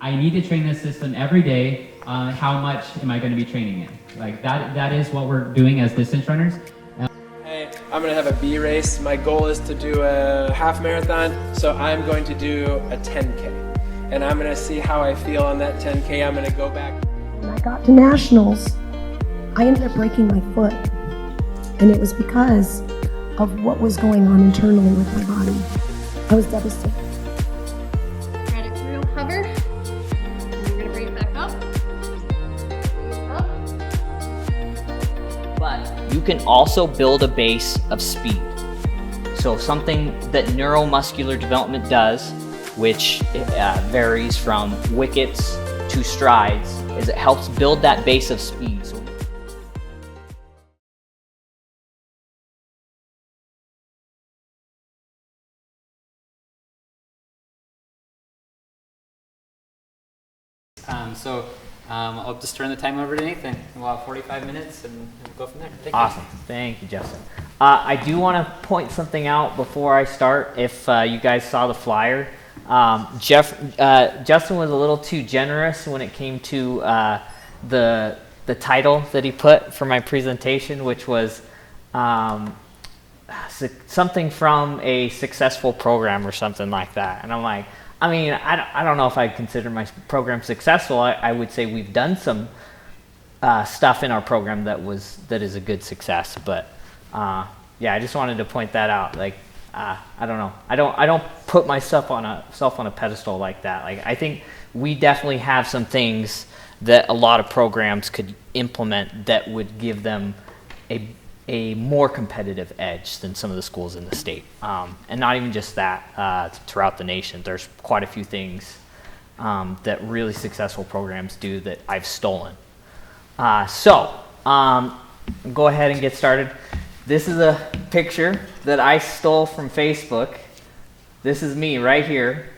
I need to train this system every day. How much am I going to be training it? Like that is what we're doing as distance runners. Hey, I'm going to have a B race. My goal is to do a half marathon, so I'm going to do a 10K. And I'm going to see how I feel on that 10K. I'm going to go back. When I got to nationals, I ended up breaking my foot. And it was because of what was going on internally with my body. I was devastated. Try to through hover. And you're going to bring it back up. Up. But you can also build a base of speed. So something that neuromuscular development does, which varies from wickets to strides, is it helps build that base of speed. I'll just turn the time over to Nathan. We'll have 45 minutes and we'll go from there. Awesome. Thank you, Justin. I do want to point something out before I start. If you guys saw the flyer, Justin was a little too generous when it came to the title that he put for my presentation, which was something from a successful program or something like that. And I'm like, I mean, I don't know if I'd consider my program successful. I would say we've done some stuff in our program that is a good success. But yeah, I just wanted to point that out. Like, I don't know. I don't put myself on a pedestal like that. Like, I think we definitely have some things that a lot of programs could implement that would give them a more competitive edge than some of the schools in the state. And not even just that, throughout the nation. There's quite a few things that really successful programs do that I've stolen. So go ahead and get started. This is a picture that I stole from Facebook. This is me right here,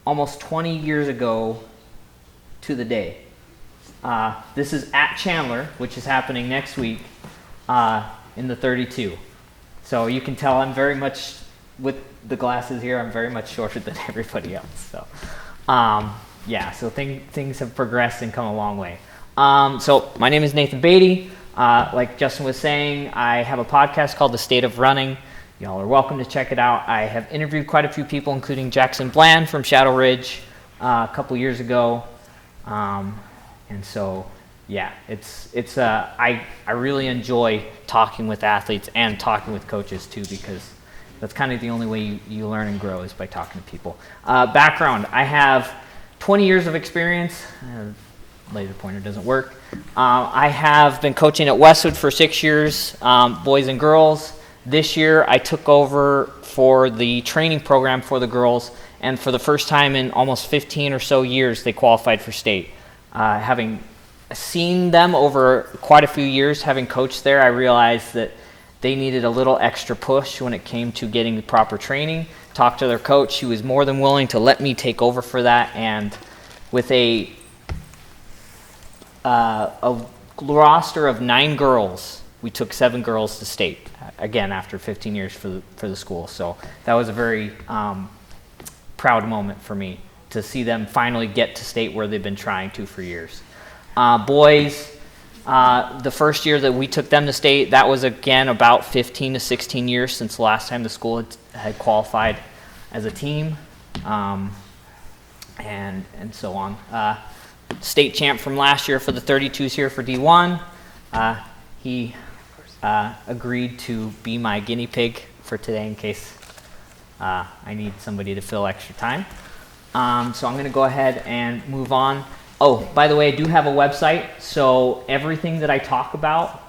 almost 20 years ago to the day. This is at Chandler, which is happening next week in the 32. So you can tell I'm very much, with the glasses here, I'm very much shorter than everybody else. So yeah, so things have progressed and come a long way. So my name is Nathan Beaty. Like Justin was saying, I have a podcast called The State of Running. Y'all are welcome to check it out. I have interviewed quite a few people, including Jackson Bland from Shadow Ridge a couple years ago. And so, yeah, I really enjoy talking with athletes and talking with coaches too, because that's kind of the only way you learn and grow is by talking to people. Background, I have 20 years of experience. Laser pointer doesn't work. I have been coaching at Westwood for 6 years, boys and girls. This year I took over for the training program for the girls, and for the first time in almost 15 or so years they qualified for state. Having seen them over quite a few years, having coached there, I realized that they needed a little extra push when it came to getting the proper training. Talked to their coach. He was more than willing to let me take over for that. And with a roster of 9 girls, we took 7 girls to state, again, after 15 years for the school. So that was a very proud moment for me, to see them finally get to state where they've been trying to for years. Boys, the first year that we took them to state, that was again about 15 to 16 years since the last time the school had qualified as a team, and so on. State champ from last year for the 32s here for D1. He agreed to be my guinea pig for today in case I need somebody to fill extra time. So I'm going to go ahead and move on. Oh, by the way, I do have a website, so everything that I talk about,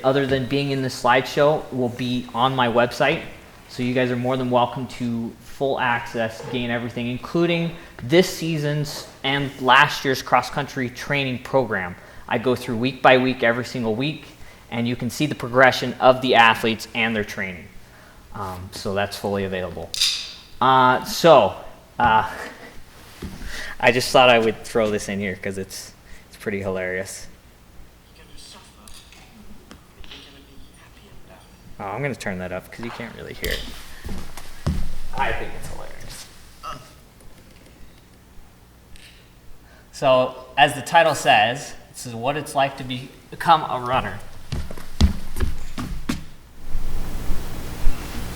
other than being in this slideshow, will be on my website. So you guys are more than welcome to full access, gain everything, including this season's and last year's cross-country training program. I go through week by week, every single week, and you can see the progression of the athletes and their training. So that's fully available. I just thought I would throw this in here because it's pretty hilarious. Oh, I'm going to turn that up because you can't really hear it. I think it's hilarious. So, as the title says, this is what it's like to become a runner.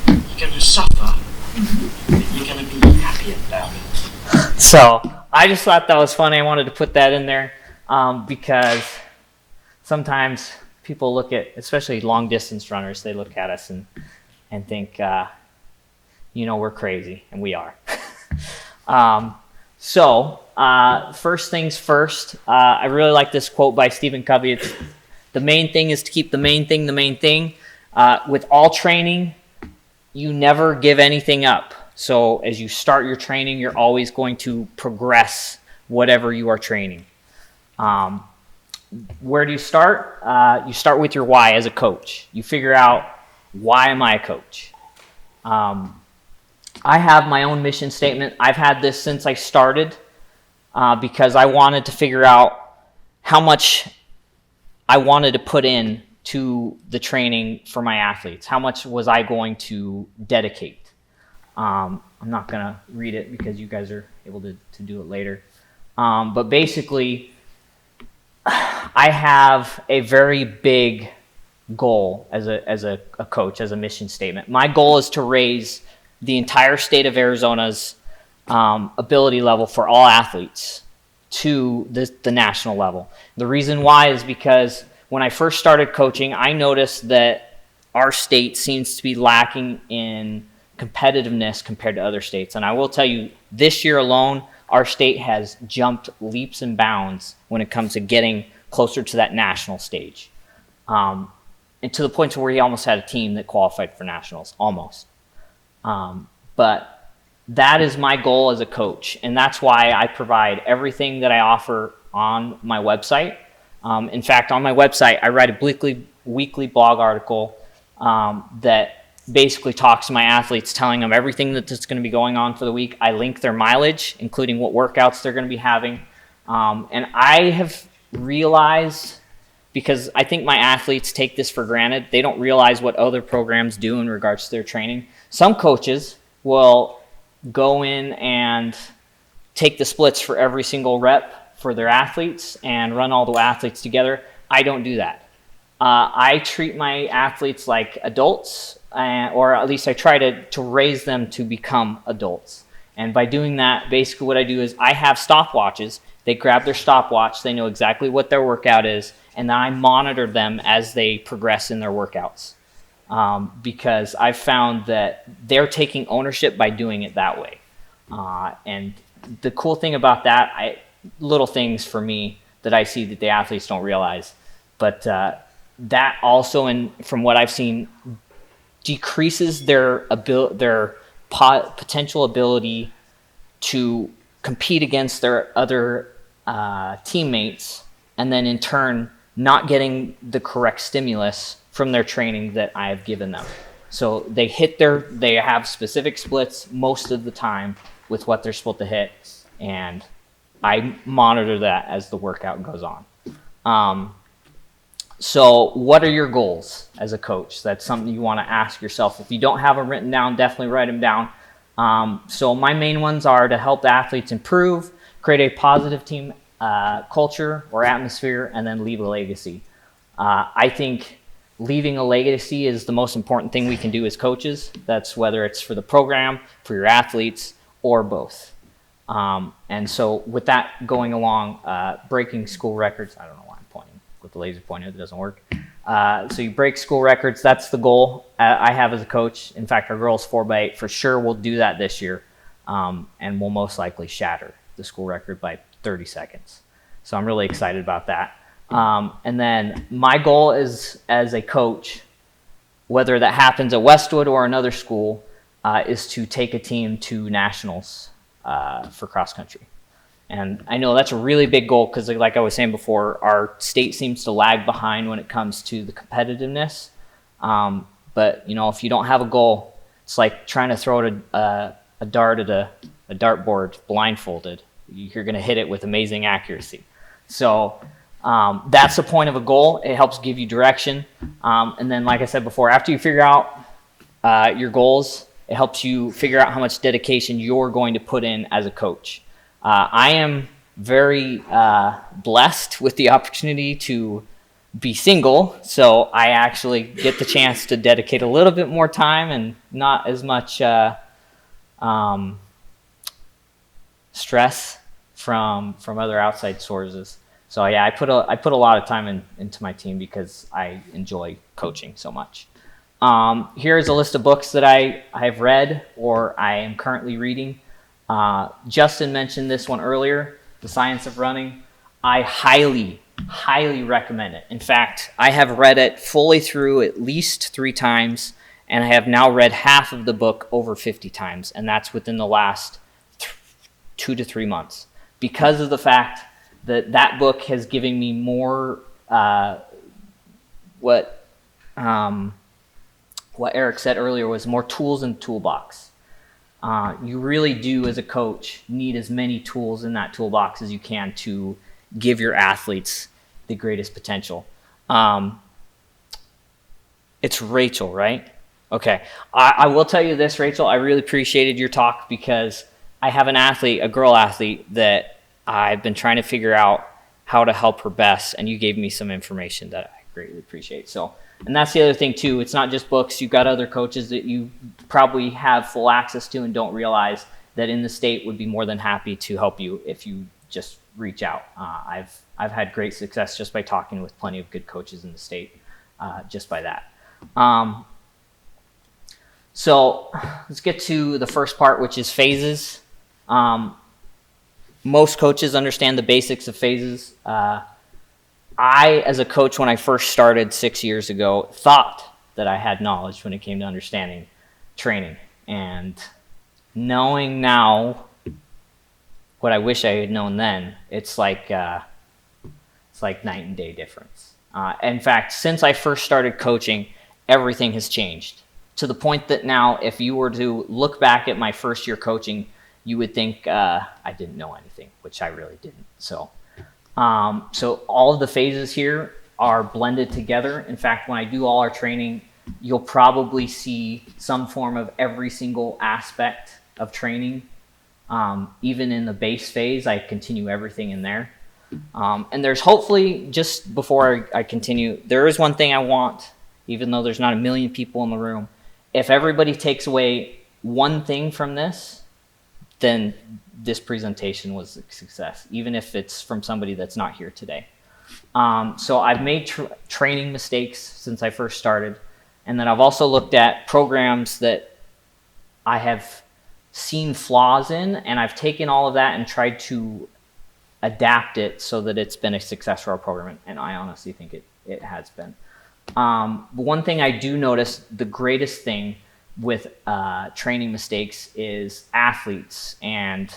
You're going to suffer, but you're going to be happy about it. So, I just thought that was funny. I wanted to put that in there because sometimes people look at, especially long distance runners, they look at us and think, we're crazy, and we are. First things first, I really like this quote by Stephen Covey. It's, the main thing is to keep the main thing the main thing. With all training, you never give anything up. So as you start your training, you're always going to progress whatever you are training. Where do you start? You start with your why as a coach. You figure out, why am I a coach? I have my own mission statement. I've had this since I started because I wanted to figure out how much I wanted to put in to the training for my athletes. How much was I going to dedicate? I'm not going to read it because you guys are able to do it later. But basically, I have a very big goal as a coach, as a mission statement. My goal is to raise the entire state of Arizona's ability level for all athletes to the national level. The reason why is because when I first started coaching, I noticed that our state seems to be lacking in competitiveness compared to other states. And I will tell you, this year alone, our state has jumped leaps and bounds when it comes to getting closer to that national stage. And to the point to where he almost had a team that qualified for nationals, almost. But that is my goal as a coach, and that's why I provide everything that I offer on my website. In fact, on my website, I write a weekly blog article that basically talks to my athletes, telling them everything that's going to be going on for the week. I link their mileage, including what workouts they're going to be having. And I have realized, because I think my athletes take this for granted, they don't realize what other programs do in regards to their training. Some coaches will go in and take the splits for every single rep for their athletes and run all the athletes together. I don't do that. I treat my athletes like adults, or at least I try to raise them to become adults. And by doing that, basically what I do is I have stopwatches. They grab their stopwatch, they know exactly what their workout is, and then I monitor them as they progress in their workouts. Because I've found that they're taking ownership by doing it that way. And the cool thing about that, little things for me that I see that the athletes don't realize, but that also, from what I've seen, decreases their potential ability to compete against their other teammates, and then in turn not getting the correct stimulus from their training that I have given them. So they have specific splits most of the time with what they're supposed to hit, and I monitor that as the workout goes on. So what are your goals as a coach? That's something you want to ask yourself. If you don't have them written down, definitely write them down. So my main ones are to help the athletes improve, create a positive team culture or atmosphere, and then leave a legacy. I think leaving a legacy is the most important thing we can do as coaches. That's whether it's for the program, for your athletes, or both. And so with that going along, breaking school records, I don't know why I'm pointing with the laser pointer, that doesn't work. So you break school records, that's the goal I have as a coach. In fact, our girls 4x8 for sure will do that this year, and we'll most likely shatter the school record by 30 seconds. So I'm really excited about that. And then my goal is, as a coach, whether that happens at Westwood or another school, is to take a team to nationals for cross country. And I know that's a really big goal because, like I was saying before, our state seems to lag behind when it comes to the competitiveness. But if you don't have a goal, it's like trying to throw a dart at a dartboard blindfolded. You're going to hit it with amazing accuracy. So that's the point of a goal. It helps give you direction. And then, like I said before, after you figure out your goals, it helps you figure out how much dedication you're going to put in as a coach. I am very blessed with the opportunity to be single, so I actually get the chance to dedicate a little bit more time and not as much stress from other outside sources. So yeah, I put a lot of time into my team because I enjoy coaching so much. Here's a list of books that I have read or I am currently reading. Justin mentioned this one earlier, The Science of Running. I highly recommend it. In fact, I have read it fully through at least 3 times, and I have now read half of the book over 50 times, and that's within the last 2 to 3 months, because of the fact that that book has given me more what Eric said earlier was more tools in the toolbox. You really do, as a coach, need as many tools in that toolbox as you can to give your athletes the greatest potential. It's Rachel, right? Okay. I will tell you this, Rachel, I really appreciated your talk because I have an athlete, a girl athlete, that I've been trying to figure out how to help her best, and you gave me some information that I greatly appreciate. So, and that's the other thing too. It's not just books. You've got other coaches that you probably have full access to and don't realize that in the state would be more than happy to help you if you just reach out. I've had great success just by talking with plenty of good coaches in the state, just by that. So let's get to the first part, which is phases. Most coaches understand the basics of phases. I, as a coach, when I first started 6 years ago, thought that I had knowledge when it came to understanding training. And knowing now what I wish I had known then, it's like night and day difference. In fact, since I first started coaching, everything has changed to the point that now if you were to look back at my first year coaching, you would think I didn't know anything, which I really didn't. So all of the phases here are blended together. In fact, when I do all our training, you'll probably see some form of every single aspect of training. Even in the base phase, I continue everything in there. And there's hopefully, just before I continue, there is one thing I want, even though there's not a million people in the room. If everybody takes away one thing from this, then this presentation was a success, even if it's from somebody that's not here today. So I've made training mistakes since I first started. And then I've also looked at programs that I have seen flaws in, and I've taken all of that and tried to adapt it so that it's been a success for our program. And I honestly think it has been. One thing I do notice, the greatest thing with training mistakes is athletes and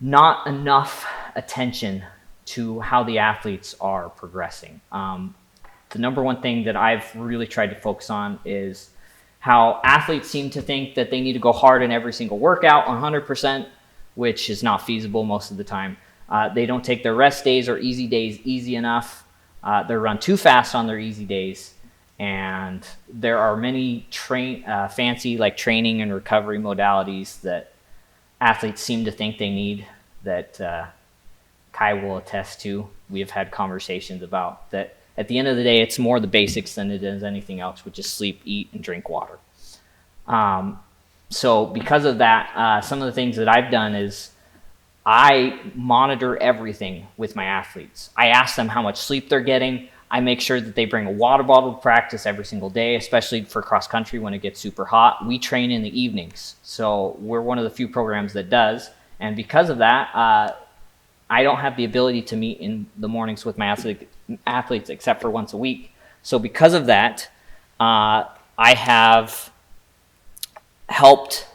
not enough attention to how the athletes are progressing. The number one thing that I've really tried to focus on is how athletes seem to think that they need to go hard in every single workout 100%, which is not feasible most of the time. They don't take their rest days or easy days easy enough. They run too fast on their easy days. And there are many fancy like training and recovery modalities that athletes seem to think they need that Kai will attest to. We have had conversations about that. At the end of the day, it's more the basics than it is anything else, which is sleep, eat, and drink water. So because of that, some of the things that I've done is I monitor everything with my athletes. I ask them how much sleep they're getting. I make sure that they bring a water bottle to practice every single day, especially for cross country when it gets super hot. We train in the evenings, so we're one of the few programs that does. And because of that, I don't have the ability to meet in the mornings with my athletes except for once a week. So because of that, I have helped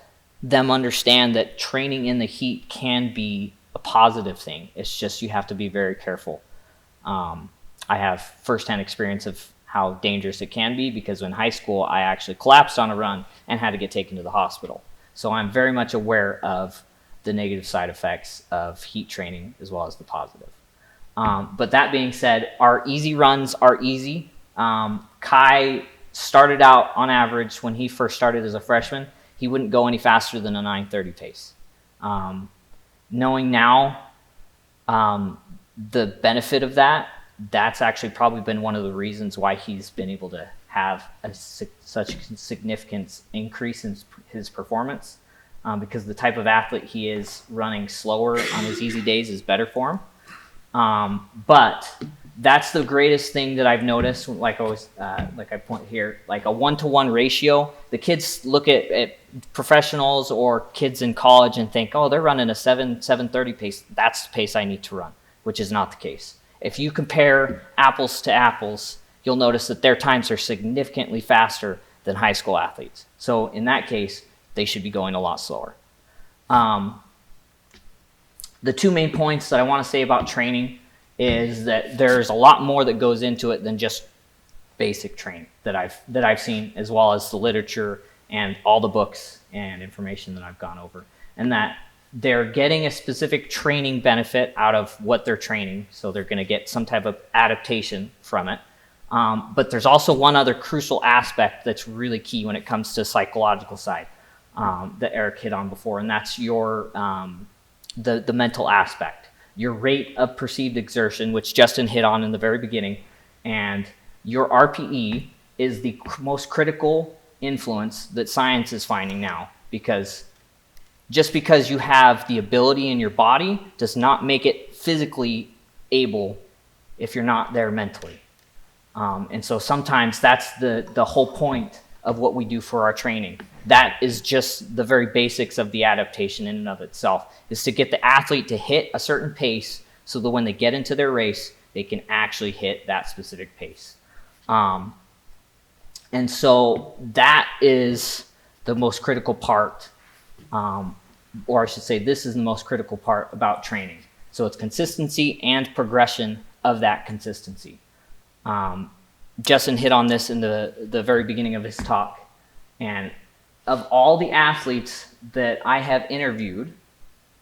them understand that training in the heat can be a positive thing. It's just you have to be very careful. I have firsthand experience of how dangerous it can be because in high school, I actually collapsed on a run and had to get taken to the hospital. So I'm very much aware of the negative side effects of heat training as well as the positive. But that being said, our easy runs are easy. Kai started out on average when he first started as a freshman, he wouldn't go any faster than a 9:30 pace. Knowing now the benefit of that's actually probably been one of the reasons why he's been able to have such a significant increase in his performance, because the type of athlete he is, running slower on his easy days is better for him. But that's the greatest thing that I've noticed, like I point here, like a 1-to-1 ratio. The kids look at professionals or kids in college and think, oh, they're running a 7:30 pace. That's the pace I need to run, which is not the case. If you compare apples to apples, you'll notice that their times are significantly faster than high school athletes. So in that case, they should be going a lot slower. The two main points that I want to say about training is that there's a lot more that goes into it than just basic training that I've seen, as well as the literature and all the books and information that I've gone over, and that they're getting a specific training benefit out of what they're training, so they're going to get some type of adaptation from it. But there's also one other crucial aspect that's really key when it comes to psychological side that Eric hit on before, and that's your the mental aspect, your rate of perceived exertion, which Justin hit on in the very beginning, and your RPE is the most critical influence that science is finding now, because just because you have the ability in your body does not make it physically able if you're not there mentally. And so sometimes that's the whole point of what we do for our training. That is just the very basics of the adaptation in and of itself, is to get the athlete to hit a certain pace so that when they get into their race, they can actually hit that specific pace. And so that is the most critical part, or I should say this is the most critical part about training. So it's consistency and progression of that consistency. Justin hit on this in the very beginning of his talk. And of all the athletes that I have interviewed,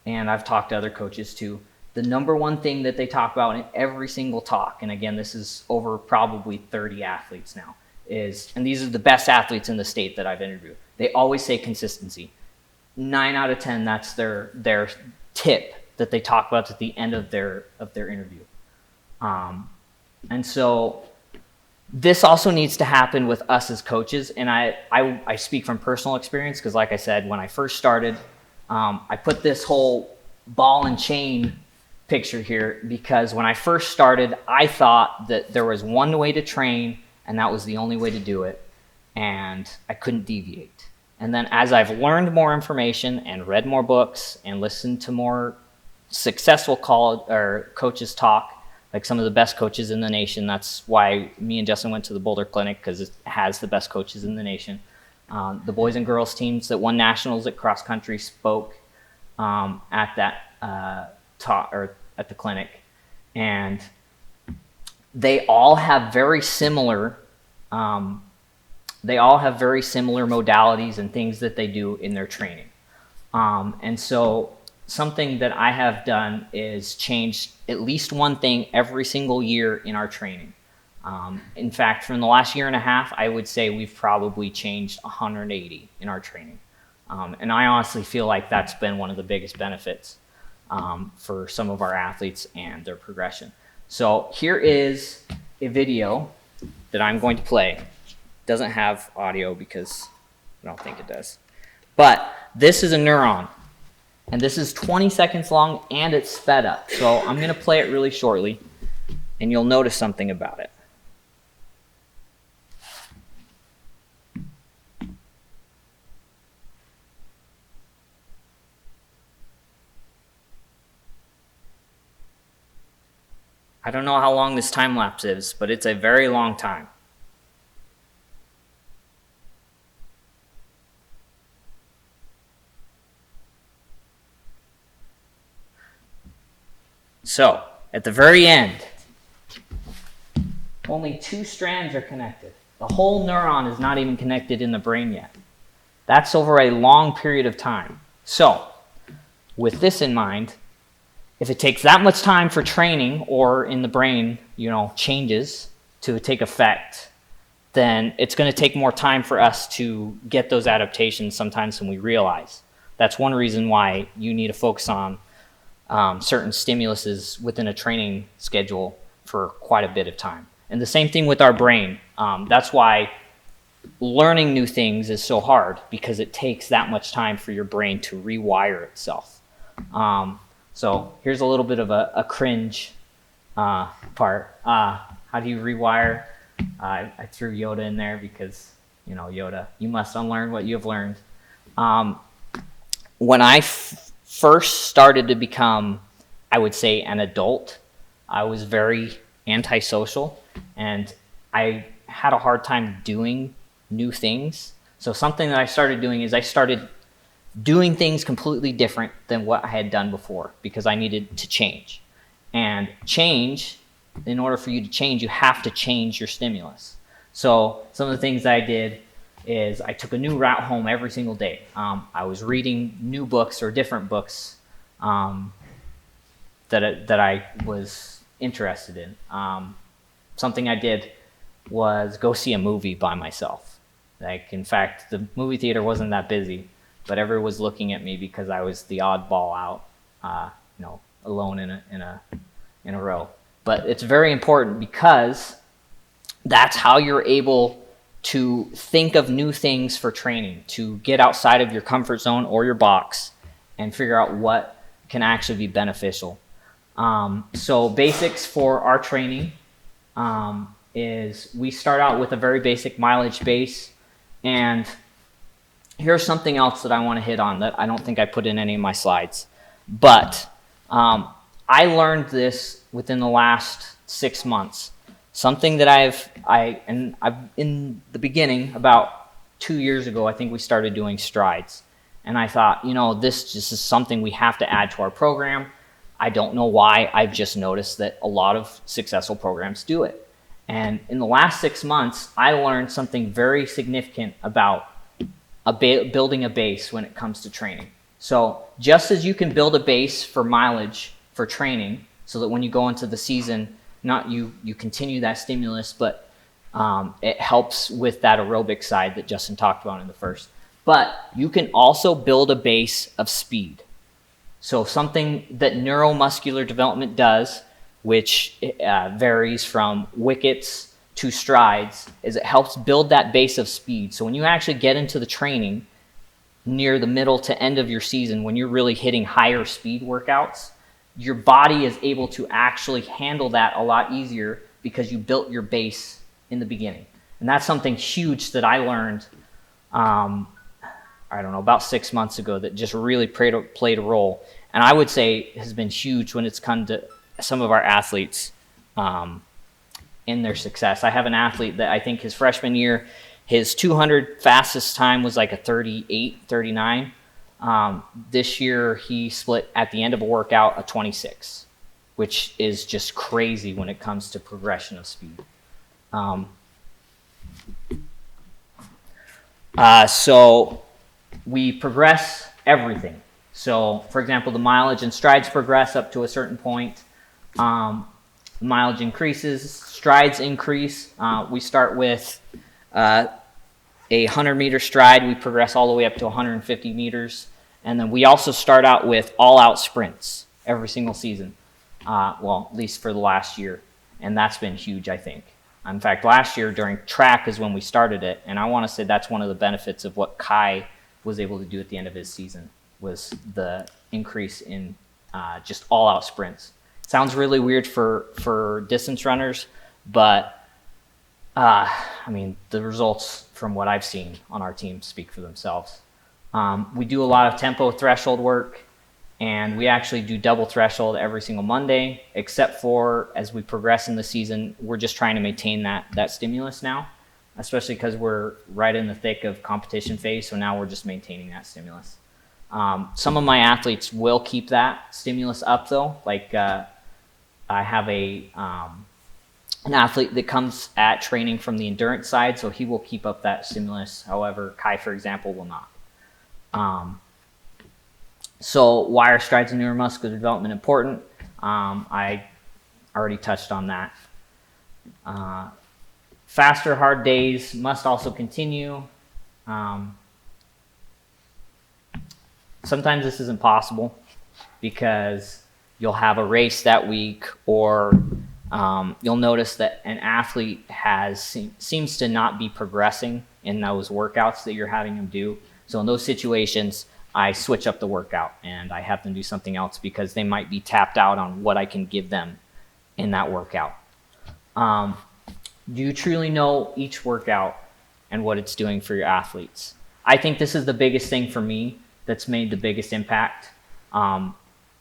and I've talked to other coaches too, the number one thing that they talk about in every single talk, and again, this is over probably 30 athletes now, and these are the best athletes in the state that I've interviewed, they always say consistency. 9 out of 10, that's their tip that they talk about at the end of their interview. And so this also needs to happen with us as coaches, and I speak from personal experience, because like I said, when I first started, I put this whole ball and chain picture here because when I first started, I thought that there was one way to train and that was the only way to do it, and I couldn't deviate. And then as I've learned more information and read more books and listened to more successful coaches talk, like some of the best coaches in the nation. That's why me and Justin went to the Boulder Clinic, because it has the best coaches in the nation. The boys and girls teams that won nationals at cross country spoke at that talk or at the clinic, and they all have very similar. They all have very similar modalities and things that they do in their training, and so something that I have done is change at least one thing every single year in our training. In fact, from the last year and a half, I would say we've probably changed 180 in our training. And I honestly feel like that's been one of the biggest benefits for some of our athletes and their progression. So here is a video that I'm going to play. It doesn't have audio because I don't think it does. But this is a neuron. And this is 20 seconds long, and it's sped up. So I'm going to play it really shortly, and you'll notice something about it. I don't know how long this time lapse is, but it's a very long time. So, at the very end, only 2 strands are connected. The whole neuron is not even connected in the brain yet. That's over a long period of time. So, with this in mind, if it takes that much time for training or in the brain, changes to take effect, then it's going to take more time for us to get those adaptations sometimes than we realize. That's one reason why you need to focus on certain stimuluses within a training schedule for quite a bit of time. And the same thing with our brain. That's why learning new things is so hard, because it takes that much time for your brain to rewire itself. So here's a little bit of a cringe part. How do you rewire? I threw Yoda in there because, Yoda, you must unlearn what you have learned. When I first started to become, I would say, an adult, I was very antisocial, and I had a hard time doing new things. So something that I started doing is I started doing things completely different than what I had done before, because I needed to change. And change, in order for you to change, you have to change your stimulus. So some of the things I did is I took a new route home every single day. I was reading new books or different books that I was interested in. Something I did was go see a movie by myself. Like, in fact, the movie theater wasn't that busy, but everyone was looking at me because I was the oddball out, alone in a row. But it's very important, because that's how you're able to think of new things for training, to get outside of your comfort zone or your box and figure out what can actually be beneficial. So basics for our training is we start out with a very basic mileage base. And here's something else that I want to hit on that I don't think I put in any of my slides. But I learned this within the last 6 months. Something that I've in the beginning, about 2 years ago, I think we started doing strides. And I thought, this just is something we have to add to our program. I don't know why. I've just noticed that a lot of successful programs do it. And in the last 6 months, I learned something very significant about building a base when it comes to training. So just as you can build a base for mileage for training, so that when you go into the season, not you continue that stimulus, but it helps with that aerobic side that Justin talked about in the first. But you can also build a base of speed. So something that neuromuscular development does, which varies from wickets to strides, is it helps build that base of speed. So when you actually get into the training near the middle to end of your season, when you're really hitting higher speed workouts, your body is able to actually handle that a lot easier, because you built your base in the beginning. And that's something huge that I learned, about 6 months ago, that just really played a role. And I would say has been huge when it's come to some of our athletes in their success. I have an athlete that I think his freshman year, his 200 fastest time was like a 38, 39. This year he split at the end of a workout a 26, which is just crazy when it comes to progression of speed. So we progress everything. So for example, the mileage and strides progress up to a certain point. Mileage increases, strides increase. We start with a 100-meter stride. We progress all the way up to 150 meters. And then we also start out with all-out sprints every single season, at least for the last year. And that's been huge, I think. In fact, last year during track is when we started it. And I want to say that's one of the benefits of what Kai was able to do at the end of his season, was the increase in just all-out sprints. Sounds really weird for distance runners, but the results from what I've seen on our team speak for themselves. We do a lot of tempo threshold work, and we actually do double threshold every single Monday, except for as we progress in the season, we're just trying to maintain that stimulus now, especially because we're right in the thick of competition phase, so now we're just maintaining that stimulus. Some of my athletes will keep that stimulus up though, like I have an athlete that comes at training from the endurance side, so he will keep up that stimulus. However, Kai, for example, will not. So why are strides and neuromuscular development important? I already touched on that. Faster, hard days must also continue. Sometimes this isn't possible because you'll have a race that week, or you'll notice that an athlete seems to not be progressing in those workouts that you're having them do. So in those situations, I switch up the workout and I have them do something else because they might be tapped out on what I can give them in that workout. Do you truly know each workout and what it's doing for your athletes? I think this is the biggest thing for me that's made the biggest impact,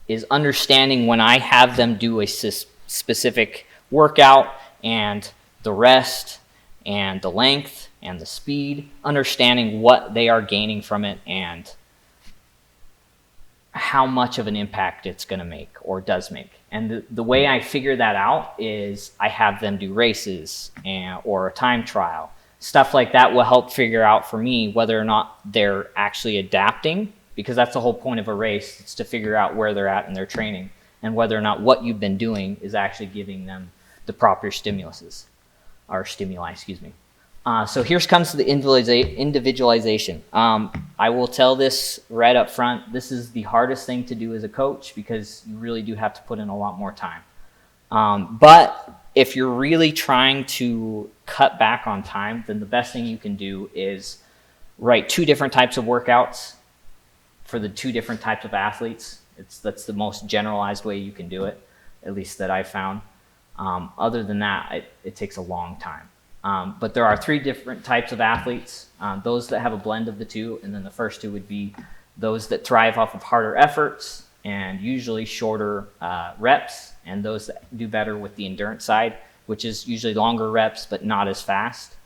is understanding when I have them do a specific workout and the rest and the length and the speed, understanding what they are gaining from it and how much of an impact it's going to make or does make. And the way I figure that out is I have them do races or a time trial. Stuff like that will help figure out for me whether or not they're actually adapting, because that's the whole point of a race. It's to figure out where they're at in their training and whether or not what you've been doing is actually giving them the proper stimuli. So here comes the individualization. I will tell this right up front. This is the hardest thing to do as a coach because you really do have to put in a lot more time. But if you're really trying to cut back on time, then the best thing you can do is write 2 different types of workouts for the 2 different types of athletes. That's the most generalized way you can do it, at least that I've found. Other than that, it takes a long time. But there are 3 different types of athletes, those that have a blend of the 2, and then the first 2 would be those that thrive off of harder efforts and usually shorter reps, and those that do better with the endurance side, which is usually longer reps but not as fast.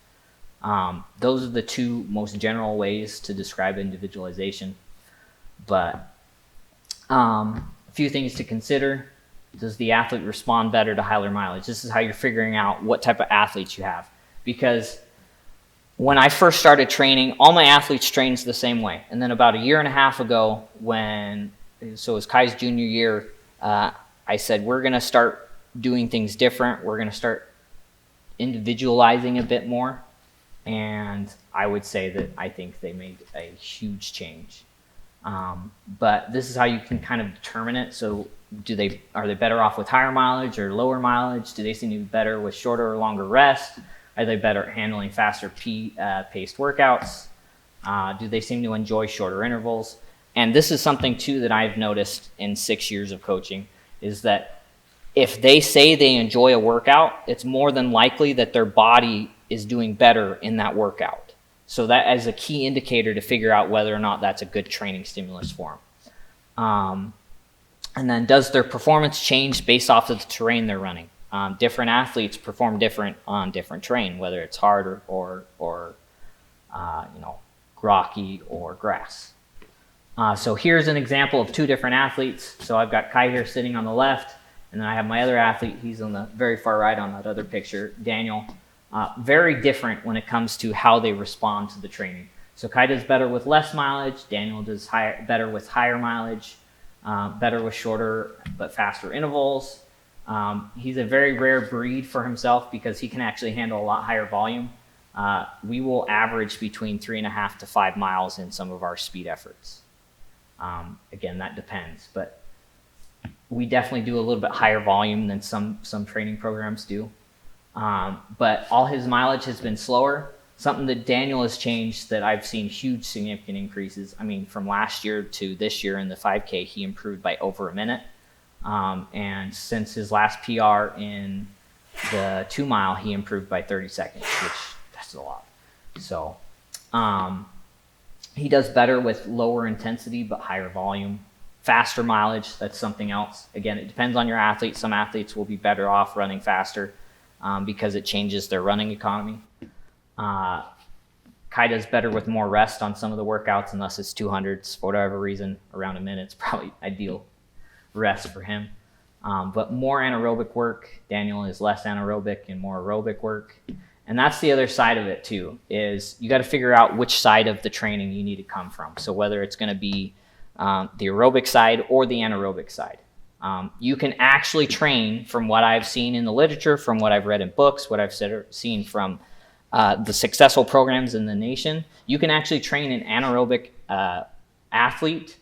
Those are the 2 most general ways to describe individualization. But a few things to consider. Does the athlete respond better to higher mileage? This is how you're figuring out what type of athletes you have. Because when I first started training, all my athletes trained the same way. And then about a year and a half ago, so it was Kai's junior year, I said, we're going to start doing things different. We're going to start individualizing a bit more. And I would say that I think they made a huge change. But this is how you can kind of determine it. So are they better off with higher mileage or lower mileage? Do they seem to be better with shorter or longer rest? Are they better at handling faster paced workouts? Do they seem to enjoy shorter intervals? And this is something too that I've noticed in 6 years of coaching, is that if they say they enjoy a workout, it's more than likely that their body is doing better in that workout. So that is a key indicator to figure out whether or not that's a good training stimulus for them. And then does their performance change based off of the terrain they're running? Different athletes perform different on different terrain, whether it's hard or rocky or grass. So here's an example of 2 different athletes. So I've got Kai here sitting on the left, and then I have my other athlete. He's on the very far right on that other picture, Daniel. Very different when it comes to how they respond to the training. So Kai does better with less mileage. Daniel does better with higher mileage, better with shorter but faster intervals. He's a very rare breed for himself because he can actually handle a lot higher volume. We will average between 3.5 to 5 miles in some of our speed efforts. Again, that depends, but we definitely do a little bit higher volume than some training programs do. But all his mileage has been slower. Something that Daniel has changed that I've seen huge significant increases. I mean, from last year to this year in the 5K, he improved by over a minute. And since his last PR in the 2 mile, he improved by 30 seconds, which that's a lot. So he does better with lower intensity but higher volume. Faster mileage, that's something else. Again, it depends on your athlete. Some athletes will be better off running faster because it changes their running economy. Kai does better with more rest on some of the workouts, unless it's 200s for whatever reason. Around a minute's probably ideal rest for him. But more anaerobic work. Daniel is less anaerobic and more aerobic work. And that's the other side of it too, is you got to figure out which side of the training you need to come from. So whether it's going to be the aerobic side or the anaerobic side. You can actually train, from what I've seen in the literature, from what I've read in books, what I've seen from the successful programs in the nation, you can actually train an anaerobic athlete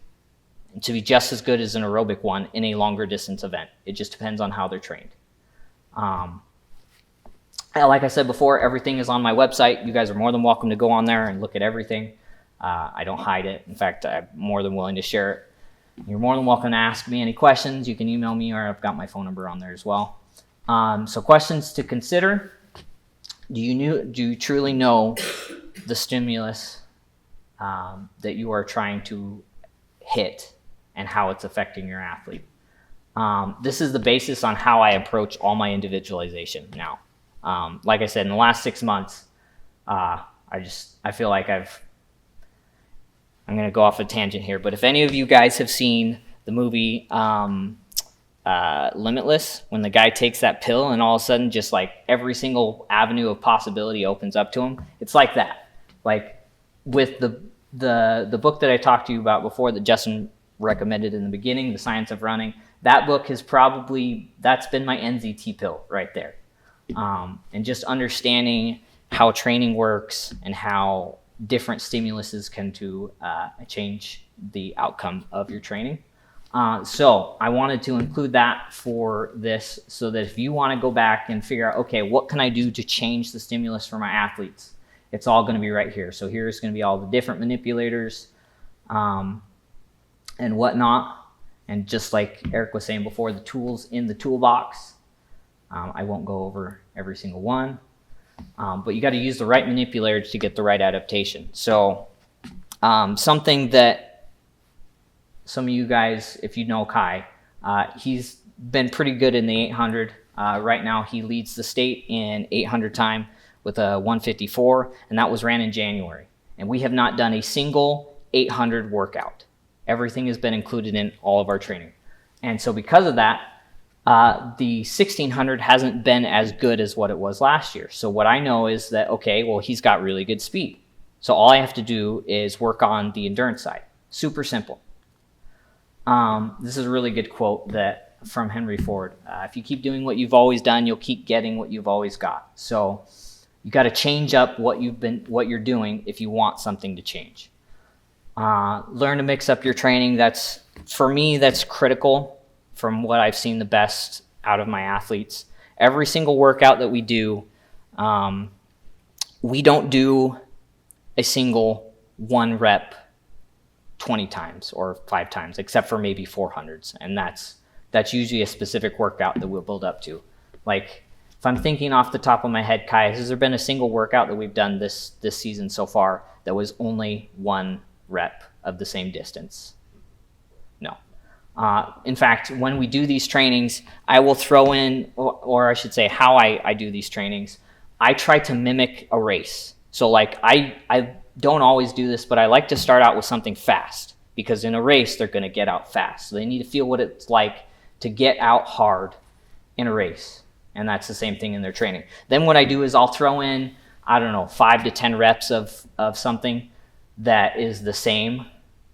to be just as good as an aerobic one in a longer distance event. It just depends on how they're trained. Like I said before, everything is on my website. You guys are more than welcome to go on there and look at everything. I don't hide it. In fact, I'm more than willing to share it. You're more than welcome to ask me any questions. You can email me, or I've got my phone number on there as well. So questions to consider. Do you truly know the stimulus that you are trying to hit and how it's affecting your athlete? This is the basis on how I approach all my individualization now. Like I said, in the last 6 months, I feel like I'm going to go off a tangent here, but if any of you guys have seen the movie Limitless, when the guy takes that pill and all of a sudden just like every single avenue of possibility opens up to him, it's like that. Like with the book that I talked to you about before that Justin recommended in the beginning, The Science of Running, that book that's been my NZT pill right there. And just understanding how training works and how different stimuluses can change the outcome of your training. So I wanted to include that for this so that if you want to go back and figure out, okay, what can I do to change the stimulus for my athletes? It's all going to be right here. So here's going to be all the different manipulators and whatnot. And just like Eric was saying before, the tools in the toolbox. I won't go over every single one, but you got to use the right manipulators to get the right adaptation. So something that some of you guys, if you know Kai, he's been pretty good in the 800. Right now he leads the state in 800 time with a 154, and that was ran in January. And we have not done a single 800 workout. Everything has been included in all of our training. And so because of that, the 1600 hasn't been as good as what it was last year. So what I know is that, okay, well, he's got really good speed. So all I have to do is work on the endurance side. Super simple. This is a really good quote from Henry Ford. If you keep doing what you've always done, you'll keep getting what you've always got. So you got to change up what you're doing if you want something to change. Learn to mix up your training. For me, that's critical. From what I've seen the best out of my athletes. Every single workout that we do, we don't do a single 1 rep 20 times or 5 times, except for maybe 400s. And that's usually a specific workout that we'll build up to. Like if I'm thinking off the top of my head, Kai, has there been a single workout that we've done this season so far that was only 1 rep of the same distance? No. In fact, when we do these trainings, I will throw in, or I should say how I do these trainings, I try to mimic a race. So like I don't always do this, but I like to start out with something fast because in a race, they're going to get out fast. So they need to feel what it's like to get out hard in a race. And that's the same thing in their training. Then what I do is I'll throw in, 5 to 10 reps of something that is the same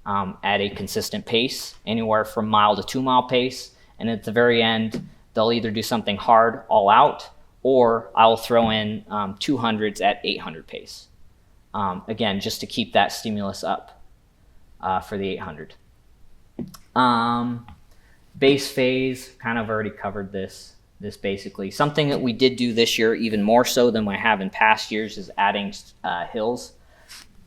at a consistent pace, anywhere from mile to 2 mile pace. And at the very end, they'll either do something hard all out, or I'll throw in 200s at 800 pace. Again, just to keep that stimulus up for the 800. Base phase, kind of already covered this basically. Something that we did do this year, even more so than I have in past years, is adding hills.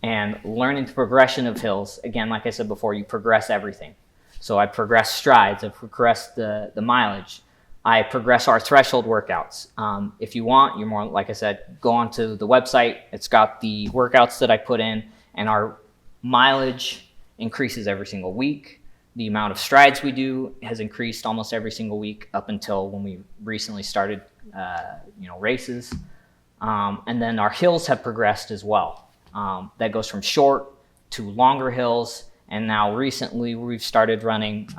And learning the progression of hills. Again, like I said before, you progress everything. So I progress strides, I progress the mileage, I progress our threshold workouts. If you want, you're more, like I said, go onto the website. It's got the workouts that I put in, and our mileage increases every single week. The amount of strides we do has increased almost every single week up until when we recently started races. And then our hills have progressed as well. That goes from short to longer hills, and now recently we've started running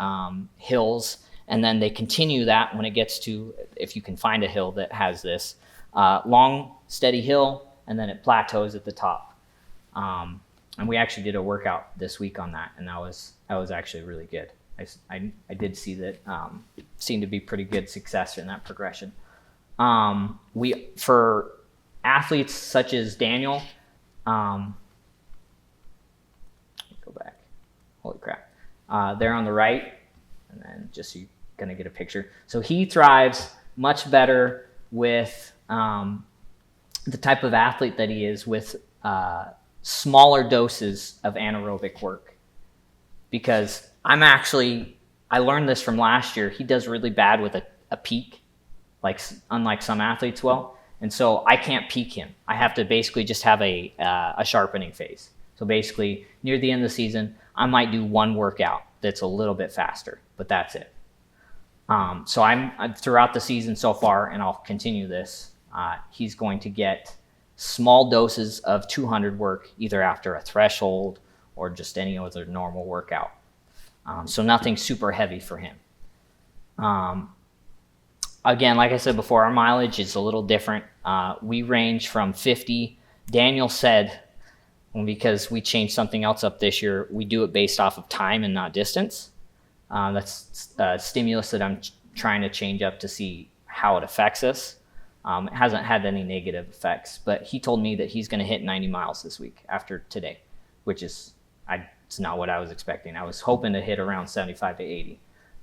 hills, and then they continue that when it gets to, if you can find a hill that has this, long, steady hill, and then it plateaus at the top. And we actually did a workout this week on that, and that was actually really good. I did see that seemed to be pretty good success in that progression. For athletes such as Daniel, go back. Holy crap. there on the right, and then just so you're going to get a picture. So he thrives much better with the type of athlete that he is with smaller doses of anaerobic work. Because I learned this from last year, he does really bad with a peak, like unlike some athletes will. And so I can't peak him. I have to basically just have a sharpening phase. So basically, near the end of the season, I might do one workout that's a little bit faster, but that's it. So I'm throughout the season so far, and I'll continue this, he's going to get small doses of 200 work, either after a threshold or just any other normal workout. So nothing super heavy for him. Again, like I said before, our mileage is a little different. We range from 50. Daniel said, because we changed something else up this year, we do it based off of time and not distance. That's a stimulus that I'm trying to change up to see how it affects us. It hasn't had any negative effects, but he told me that he's going to hit 90 miles this week after today, which is it's not what I was expecting. I was hoping to hit around 75 to 80.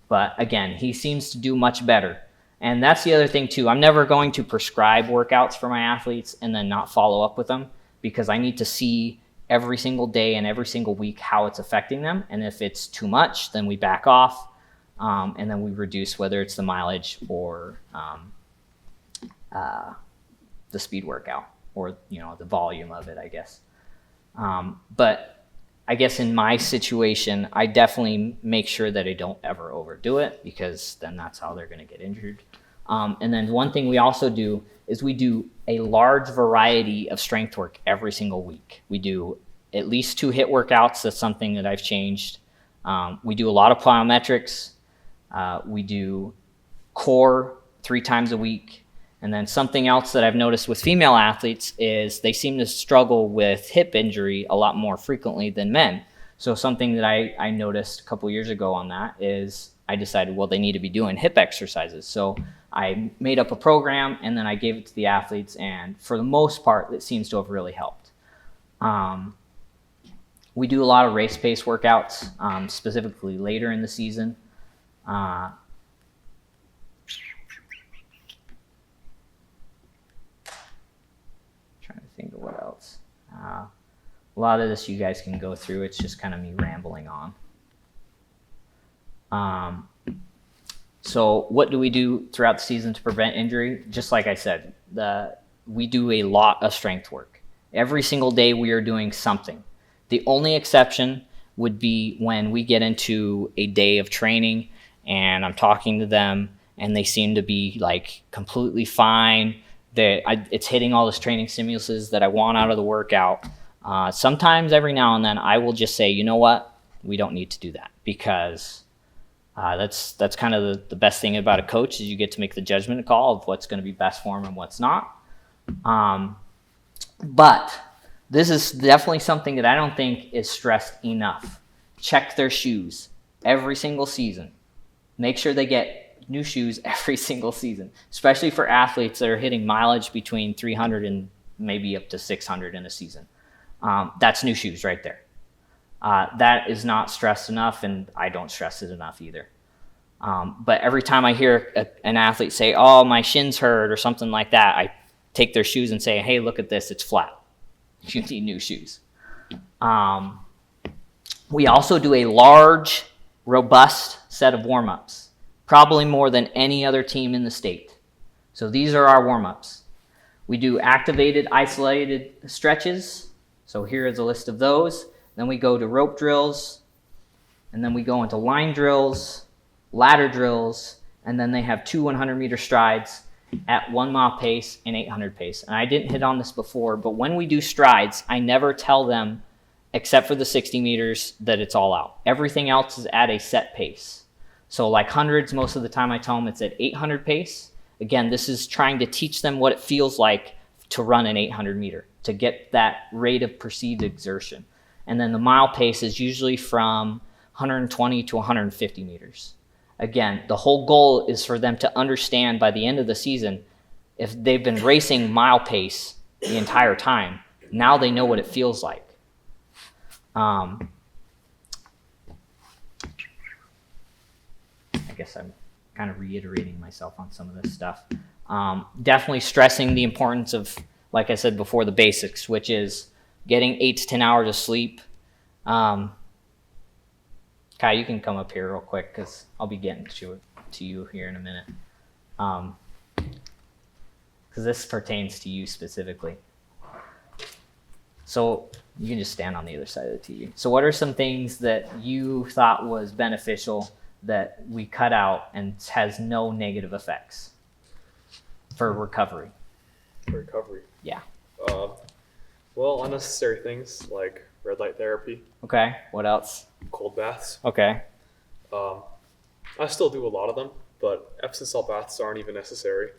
But again, he seems to do much better. And that's the other thing too. I'm never going to prescribe workouts for my athletes and then not follow up with them, because I need to see every single day and every single week how it's affecting them. And if it's too much, then we back off, and then we reduce, whether it's the mileage or the speed workout, or the volume of it, I guess. But I guess in my situation, I definitely make sure that I don't ever overdo it, because then that's how they're going to get injured. And then one thing we also do is we do a large variety of strength work every single week. We do at least 2 HIIT workouts. That's something that I've changed. We do a lot of plyometrics. We do core 3 times a week. And then something else that I've noticed with female athletes is they seem to struggle with hip injury a lot more frequently than men. So something that I noticed a couple years ago on that is I decided, well, they need to be doing hip exercises. So I made up a program, and then I gave it to the athletes, and for the most part, it seems to have really helped. We do a lot of race pace workouts, specifically later in the season. Trying to think of what else. A lot of this you guys can go through. It's just kind of me rambling on. So what do we do throughout the season to prevent injury? Just like I said, we do a lot of strength work. Every single day we are doing something. The only exception would be when we get into a day of training and I'm talking to them and they seem to be like completely fine. It's hitting all this training stimuluses that I want out of the workout. Sometimes every now and then I will just say, you know what? We don't need to do that, because that's kind of the best thing about a coach, is you get to make the judgment call of what's going to be best for them and what's not. But this is definitely something that I don't think is stressed enough. Check their shoes every single season. Make sure they get new shoes every single season, especially for athletes that are hitting mileage between 300 and maybe up to 600 in a season. That's new shoes right there. That is not stressed enough, and I don't stress it enough either. But every time I hear an athlete say, oh, my shin's hurt or something like that, I take their shoes and say, hey, look at this, it's flat. You need new shoes. We also do a large, robust set of warm-ups, probably more than any other team in the state. So these are our warm-ups. We do activated, isolated stretches. So here is a list of those. Then we go to rope drills, and then we go into line drills, ladder drills, and then they have 2 100-meter strides at 1 mile pace and 800 pace. And I didn't hit on this before, but when we do strides, I never tell them, except for the 60 meters, that it's all out. Everything else is at a set pace. So like hundreds, most of the time I tell them it's at 800 pace. Again, this is trying to teach them what it feels like to run an 800 meter, to get that rate of perceived exertion. And then the mile pace is usually from 120 to 150 meters. Again, the whole goal is for them to understand by the end of the season, if they've been racing mile pace the entire time, now they know what it feels like. guess I'm kind of reiterating myself on some of this stuff. Definitely stressing the importance of, like I said before, the basics, which is getting 8 to 10 hours of sleep. Kai, you can come up here real quick because I'll be getting to you here in a minute. Because this pertains to you specifically. So you can just stand on the other side of the TV. So what are some things that you thought was beneficial that we cut out and has no negative effects for recovery? For recovery. Yeah. Well, unnecessary things like red light therapy, Okay. What else? cold baths. Okay. I still do a lot of them, but Epsom salt baths aren't even necessary.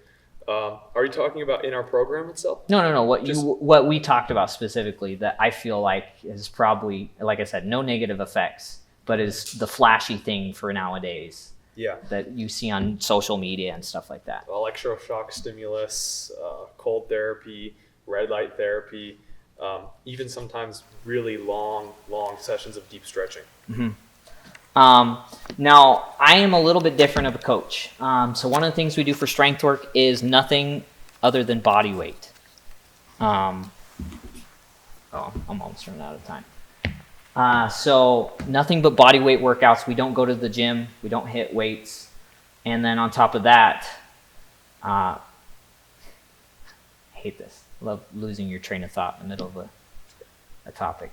Are you talking about in our program itself? No. Just- What we talked about specifically that I feel like is probably, like I said, no negative effects, but is the flashy thing for nowadays Yeah. that you see on social media and stuff like that. Electroshock stimulus, cold therapy, red light therapy, even sometimes really long sessions of deep stretching. Now, I am a little bit different of a coach. So one of the things we do for strength work is nothing other than body weight. I'm almost running out of time. So nothing but body weight workouts. We don't go to the gym. We don't hit weights. And then on top of that, I hate this. Love losing your train of thought in the middle of a topic.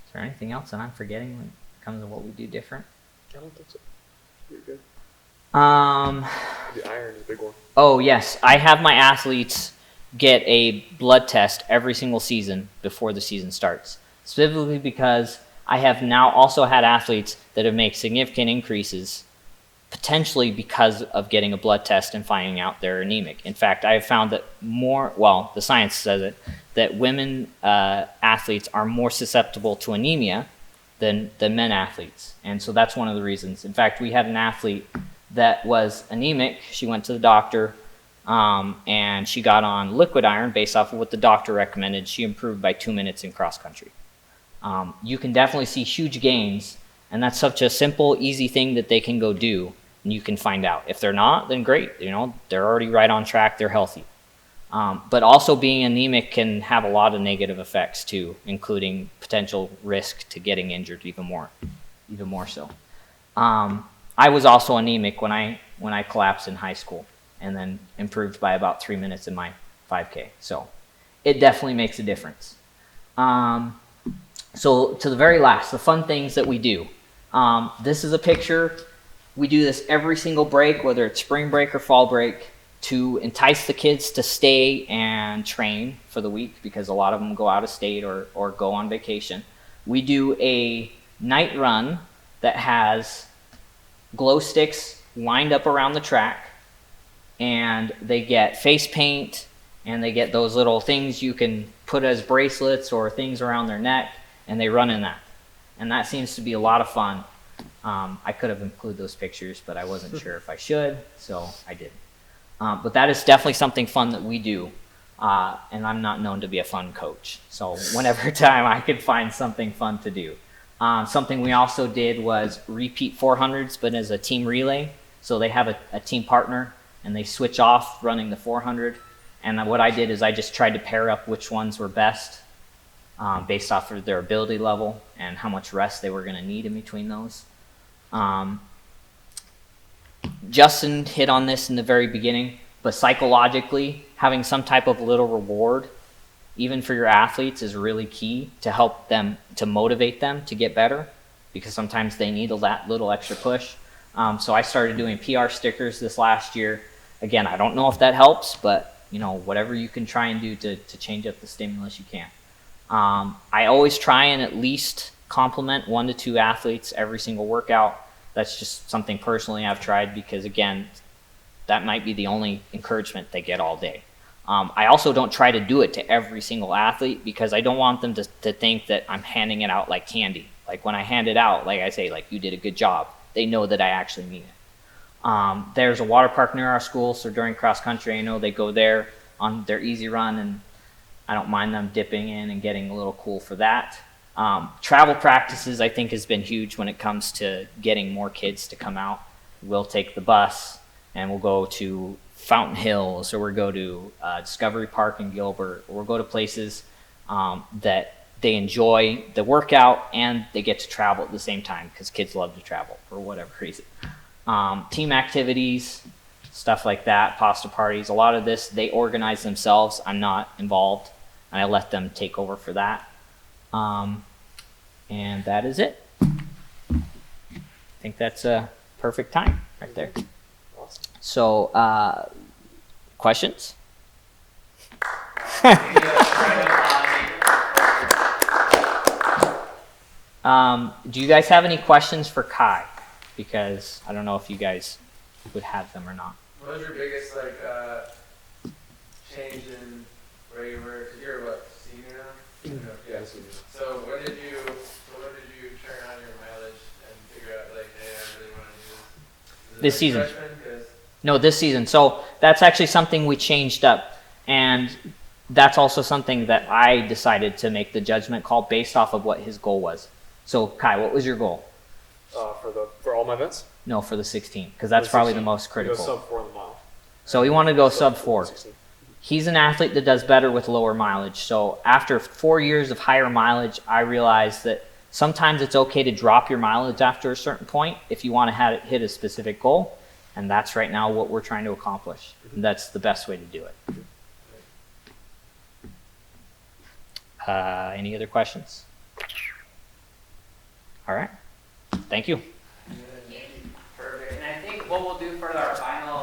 Is there anything else that I'm forgetting when it comes to what we do different? I don't think so. You're good. The iron is a big one. Oh, yes. I have my athletes get a blood test every single season before the season starts, specifically because I have now also had athletes that have made significant increases potentially because of getting a blood test and finding out they're anemic. In fact, I have found that the science says it, that women athletes are more susceptible to anemia than men athletes. And so that's one of the reasons. In fact, we had an athlete that was anemic. She went to the doctor and she got on liquid iron based off of what the doctor recommended. She improved by 2 minutes in cross country. You can definitely see huge gains, and that's such a simple, easy thing that they can go do, and you can find out. If they're not, then great. They're already right on track. They're healthy. But also being anemic can have a lot of negative effects too, including potential risk to getting injured even more so. I was also anemic when I collapsed in high school, and then improved by about 3 minutes in my 5K. So it definitely makes a difference. So to the very last, the fun things that we do. This is a picture. We do this every single break, whether it's spring break or fall break, to entice the kids to stay and train for the week because a lot of them go out of state or go on vacation. We do a night run that has glow sticks lined up around the track, and they get face paint, and they get those little things you can put as bracelets or things around their neck, and they run in that. And that seems to be a lot of fun. I could have included those pictures, but I wasn't sure if I should, so I did. But that is definitely something fun that we do, and I'm not known to be a fun coach. So whenever time I could find something fun to do. Something we also did was repeat 400s, but as a team relay. So they have a team partner, and they switch off running the 400. And what I did is I just tried to pair up which ones were best based off of their ability level and how much rest they were going to need in between those. Justin hit on this in the very beginning, but psychologically, having some type of little reward, even for your athletes, is really key to help them, to motivate them to get better, because sometimes they need that little extra push. So I started doing PR stickers this last year. Again, I don't know if that helps, but whatever you can try and do to change up the stimulus, you can. I always try and at least compliment 1 to 2 athletes every single workout. That's just something personally I've tried because, again, that might be the only encouragement they get all day. I also don't try to do it to every single athlete because I don't want them to think that I'm handing it out like candy. Like when I hand it out, like I say, like, you did a good job. They know that I actually mean it. There's a water park near our school, so during cross country, I know they go there on their easy run, and I don't mind them dipping in and getting a little cool for that. Travel practices, I think, has been huge when it comes to getting more kids to come out. We'll take the bus and we'll go to Fountain Hills, or we'll go to Discovery Park in Gilbert, or we'll go to places that they enjoy the workout and they get to travel at the same time, because kids love to travel for whatever reason. Team activities, stuff like that, pasta parties, a lot of this, they organize themselves. I'm not involved, and I let them take over for that. And that is it. I think that's a perfect time right there. Awesome. So, questions? Do you guys have any questions for Kai? Because I don't know if you guys would have them or not. What was your biggest change in where you were? Cause you're what, senior now? Yeah. So when did you turn on your mileage and figure out hey, I really want to do this? Is it This season. freshman? 'Cause No, this season. So that's actually something we changed up. And that's also something that I decided to make the judgment call based off of what his goal was. So Kai, what was your goal? For all my events? No, for the 16, because that's probably the most critical. Go sub 4 in the mile. So he wanted to go sub 4. 16. He's an athlete that does better with lower mileage. So after 4 years of higher mileage, I realized that sometimes it's okay to drop your mileage after a certain point if you want to hit a specific goal. And that's right now what we're trying to accomplish. And that's the best way to do it. Any other questions? All right. Thank you. Perfect. And I think what we'll do for our final